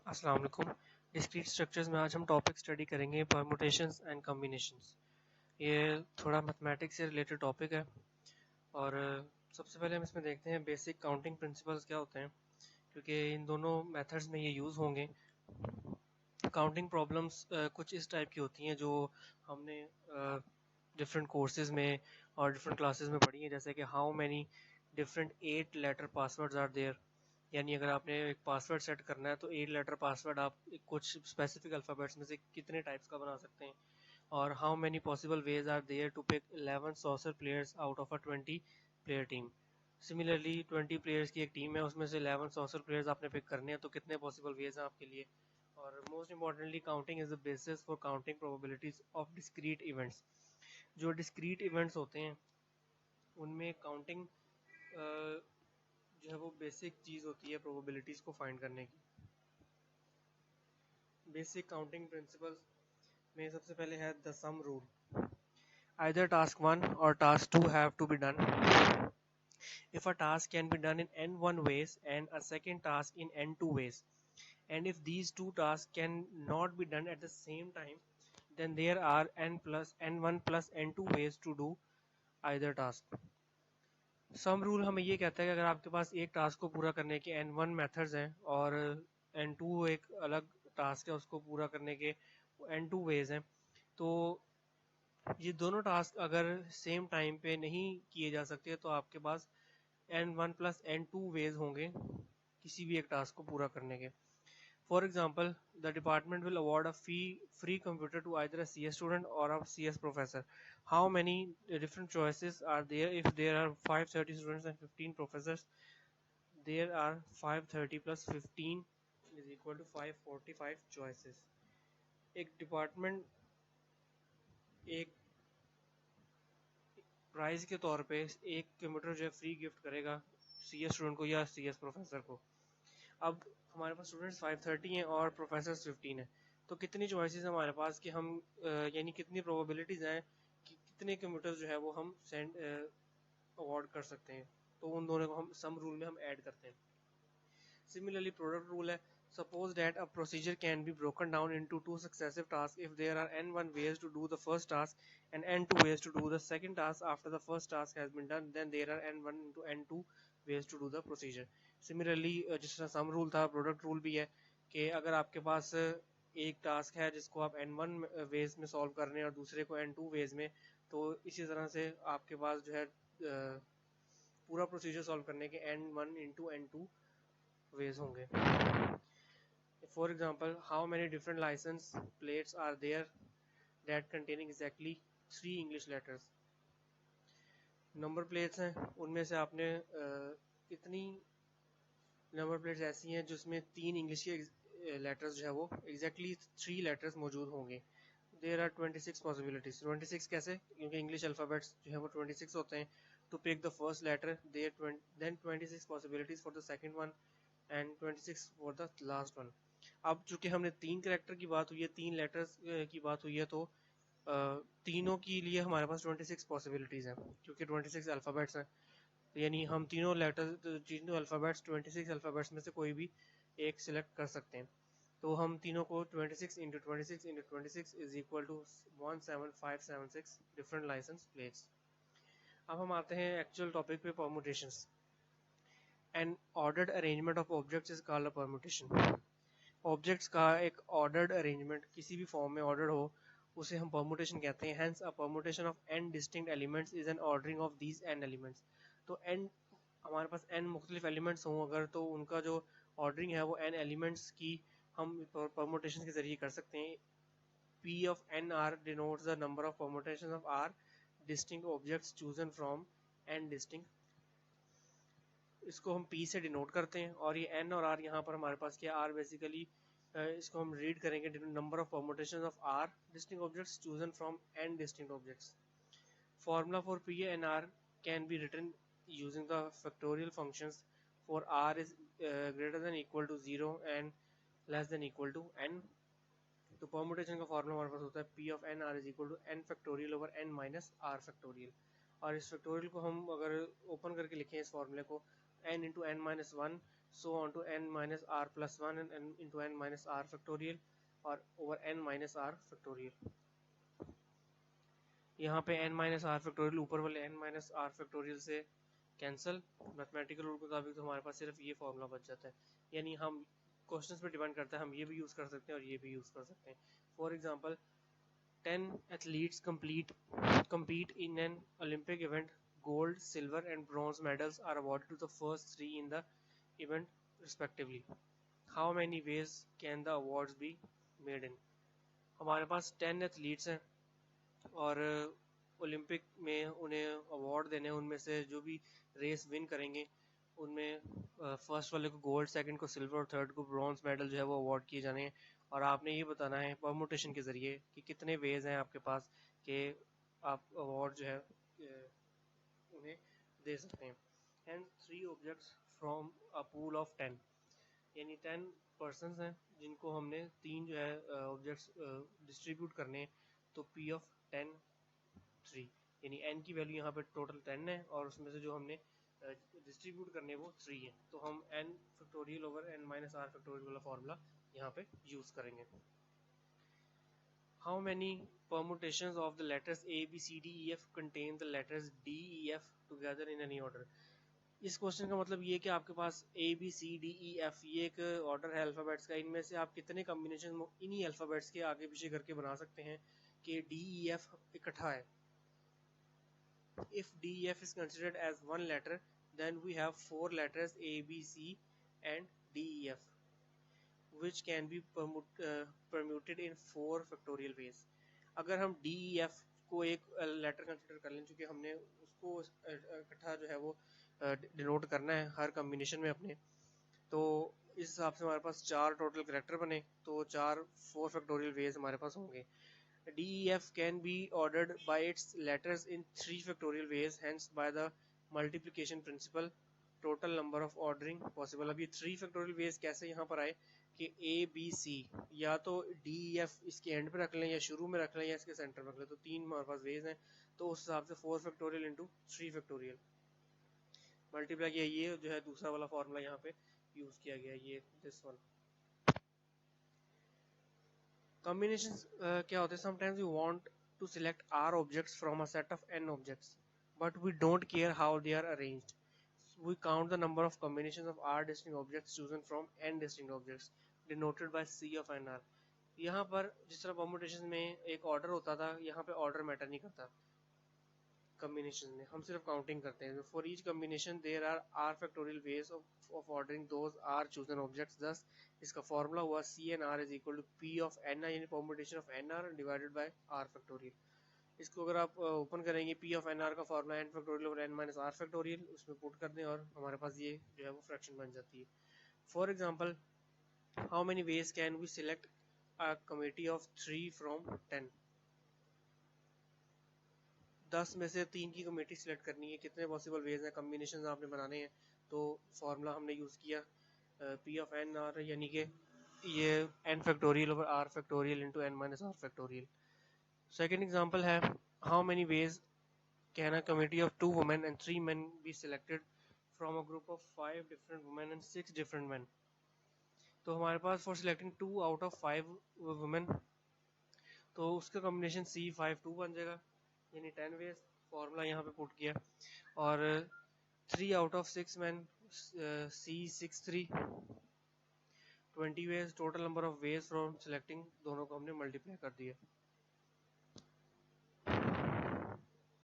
अस्सलाम वालेकुम। Discrete structures में आज हम टॉपिक स्टडी करेंगे परमुटेशंस एंड कॉम्बिनेशंस। ये थोड़ा मैथमेटिक्स से रिलेटेड टॉपिक है और सबसे पहले हम इसमें देखते हैं बेसिक काउंटिंग प्रिंसिपल्स क्या होते हैं, क्योंकि इन दोनों मेथड्स में ये यूज़ होंगे। काउंटिंग प्रॉब्लम्स कुछ इस टाइप की होती हैं जो हमने डिफरेंट कोर्सेज में और डिफरेंट क्लासेस में पढ़ी हैं, जैसे कि how many different 8 letter passwords are there. यानी अगर आपने एक पासवर्ड सेट करना है तो 8 लेटर पासवर्ड आप कुछ स्पेसिफिक अल्फ़ाबेट्स में से कितने टाइप्स का बना सकते हैं। और how many possible ways are there to pick 11 soccer players out of a 20 player team. Similarly 20 players की एक टीम है, उसमें से 11 सॉसर प्लेयर्स आपने पिक करने हैं, तो कितने पॉसिबल वेज हैं आपके लिए। और most importantly counting is the basis for counting probabilities of discrete events. जो डिस्क्रीट इवेंट्स होते हैं उनमें काउंटिंग जो है वो बेसिक चीज़ होती है प्रोबेबिलिटीज़ को फाइंड करने की। बेसिक काउंटिंग प्रिंसिपल्स में सबसे पहले है the sum rule. Either task 1 or task 2 have to be done. If a task can be done in n1 ways and a second task in n2 ways, and if these two tasks can not be done at the same time, then there are n1 plus n2 ways to do either task. Sum rule हमें ये कहता है कि अगर आपके पास एक task को पूरा करने के n1 मेथड्स हैं और n2 एक अलग टास्क है उसको पूरा करने के n2 वेज हैं, तो ये दोनों टास्क अगर सेम टाइम पे नहीं किए जा सकते तो आपके पास n1 प्लस n2 वेज होंगे किसी भी एक टास्क को पूरा करने के। For example, the department will award a free computer to either a CS student or a CS professor. How many different choices are there if there are 530 students and 15 professors? There are 530 plus 15 is equal to 545 choices. एक department एक prize के तौर पे एक computer जो है free gift करेगा CS student को या CS प्रोफेसर को। अब हमारे पास स्टूडेंट्स 530 हैं और प्रोफेसर 15 हैं, तो कितनी चॉइसेस हमारे पास कि हम यानी कितनी प्रोबेबिलिटीज़ हैं कि कितने कंप्यूटर जो है वो हम सेंड अवार्ड कर सकते हैं। तो उन दोनों को हम सम रूल में हम ऐड करते हैं। Similarly, product rule है, suppose that a procedure can be broken down into two successive tasks if there are n1 ways to do the first task and n2 ways to do the second task. After the first task has been done, then there are n1 into n2 ways to do the procedure. Similarly, जिस तरह sum rule था, product rule भी है कि अगर आपके पास एक task है जिसको आप n1 वेज में सॉल्व कर रहे हैं और दूसरे को n2 वेज में, तो इसी तरह से आपके पास जो है पूरा प्रोसीजर सॉल्व करने के n1 into n2 ways होंगे। For example, how many different license plates are there that containing exactly 3 English letters? Number plates हैं, उनमें से आपने कितनी नंबर प्लेट्स ऐसी हैं जिसमें 3 इंग्लिश के लेटर्स जो है वो एग्जैक्टली 3 लेटर्स मौजूद होंगे। There are 26 possibilities. 26 कैसे? क्योंकि इंग्लिश अल्फ़ाबेट्स जो है वो 26 होते हैं। To pick the first letter there then 26 possibilities for the second one and 26 for the last one. अब चूंकि हमने 3 कैरेक्टर की बात हुई है, 3 लेटर्स की बात हुई है, तो तीनों के लिए हमारे पास 26 पॉसिबिलिटीज़ हैं क्योंकि 26 अल्फ़ाबेट्स हैं। यानी हम तीनों अल्फ़ाबेट्स 26 अल्फ़ाबेट्स में से कोई भी एक सिलेक्ट कर सकते हैं। तो हम तीनों को 26 into 26 into 26 is equal to 17576 different license plates. अब हम आते हैं एक्चुअल टॉपिक पे, permutations. An ordered arrangement of objects is called a permutation. Objects का एक ऑर्डर्ड अरेंजमेंट किसी भी फॉर्म में ऑर्डर हो उसे हम परमुटेशन कहते हैं। Hence a permutation of n distinct elements is an ordering of these n elements. तो n हमारे पास n मुख्तलिफ एलिमेंट्स हों अगर, तो उनका जो ऑर्डरिंग है वो n एलिमेंट्स की हम परमुटेशन के जरिए कर सकते हैं। P of n r denotes the number of permutations of r distinct objects chosen from n distinct। इसको हम P से डिनोट करते हैं और ये n और r यहाँ पर हमारे पास क्या r बेसिकली इसको हम रीड करेंगे number of permutations of r distinct objects chosen from n distinct objects. Formula for P and R can be written using the factorial functions for r is greater than equal to 0 and less than equal to n। तो permutation का formula हमारे पास होता है P of n r is equal to n factorial over n minus r factorial। और इस factorial को हम अगर ओपन करके लिखें इस फॉर्मूले को, n into n minus 1 so on to n minus r plus 1 and n into n minus r factorial और over n minus r factorial। यहाँ पे n minus r factorial ऊपर वाले n minus r factorial से cancel, mathematical rule के मुताबिक तो हमारे पास सिर्फ ये फॉर्मूला बच जाता है। यानी हम क्वेश्चंस पे डिपेंड करता है, हम ये भी यूज़ कर सकते हैं और ये भी यूज़ कर सकते हैं। For example 10 athletes compete in an Olympic event. Gold, silver and bronze medals are awarded to the first three in the event respectively. How many ways can the awards be made in? हमारे पास 10 athletes हैं और Olympic में उन्हें award देने, उनमें से जो भी रेस विन करेंगे उनमें फर्स्ट वाले को गोल्ड, सेकंड को सिल्वर और थर्ड को ब्रॉन्ज मेडल जो है वो अवार्ड किए जाने हैं। और आपने ये बताना है परमुटेशन के ज़रिए कि कितने वेज हैं आपके पास कि आप अवार्ड जो है उन्हें दे सकते हैं। And 3 objects from a pool of 10, यानी 10 पर्सनस हैं जिनको हमने 3 जो है ऑब्जेक्ट्स डिस्ट्रीब्यूट करने हैं। तो P ऑफ 10 3, यानी n की वैल्यू यहाँ पे टोटल 10 है और उसमें से जो हमने डिस्ट्रीब्यूट करने वो 3 है। तो हम n factorial over n minus r factorial वाला फार्मूला यहाँ पे यूज करेंगे। How many permutations of the letters A, B, C, D, E, F contain the letters D, E, F together in any order? इस question का मतलब ये कि आपके पास A, B, C, D, E, F ये एक ऑर्डर है अल्फ़ाबेट्स का, इनमें से आप कितने कॉम्बिनेशन इन्हीं अल्फ़ाबेट्स के आगे पीछे करके बना सकते हैं कि D, E, F इकट्ठा है। If D, E, F is considered as one letter, then we have 4 letters A, B, C and D, E, F, which can be permuted in 4 factorial ways. अगर हम D, E, F को एक letter consider कर लें, चूँकि हमने उसको इकट्ठा जो है वो डिनोट करना है हर कॉम्बिनेशन में अपने, तो इस हिसाब से हमारे पास 4 टोटल कैरेक्टर बने, तो 4 फैक्टोरियल वेज हमारे पास होंगे। DEF can be ordered by its letters in 3 factorial ways, hence by the multiplication principle total number of ordering possible। अब ये 3 factorial ways कैसे यहाँ पर आए कि A, B, C या तो DEF इसके एंड पे रख लें या शुरू में रख लें या इसके सेंटर में रख लें, तो 3 हमारे पास वेज हैं। तो उस हिसाब से 4 factorial into 3 factorial मल्टीप्लाई किया, ये जो है दूसरा वाला फॉर्मूला यहाँ पे यूज किया गया, ये दिस वन। Combinations क्या होते हैं, sometimes we want to select R objects from a set of N objects, but we don't care how they are arranged. So we count the number of combinations of R distinct objects chosen from N distinct objects, denoted by C of NR। यहाँ पर जिस तरह permutation में एक order होता था, यहाँ पे order matter नहीं करता combination में, हम सिर्फ counting करते हैं। For each combination there are R factorial ways of ordering those R chosen objects। thus इसका formula हुआ CNR is equal to P of NI, यानी permutation of NR divided by R factorial। इसको अगर आप open करेंगे P of NR का formula n factorial over n minus r factorial, उसमें put कर दें और हमारे पास ये जो है वो फ्रैक्शन बन जाती है। For example, how many ways can we select a committee of 3 from 10? 10 में से 3 की कमेटी सिलेक्ट करनी है, कितने पॉसिबल वेज हैं, कम्बिनेशन आपने बनाने हैं। तो फार्मूला हमने यूज़ किया P ऑफ एन आर, यानी कि ये n factorial over r factorial into n minus r factorial. Second example है, how many ways can a committee of 2 women and 3 men be selected from a group of 5 different women and 6 different men। तो हमारे पास for selecting 2 out of 5 women, तो उसका combination C52 बन जाएगा, यानी 10 veg formula यहाँ पे पुट किया। और 3 out of 6 man C63 20 ways, total number of ways from selecting, दोनों को हमने मल्टीप्लाई कर दिया।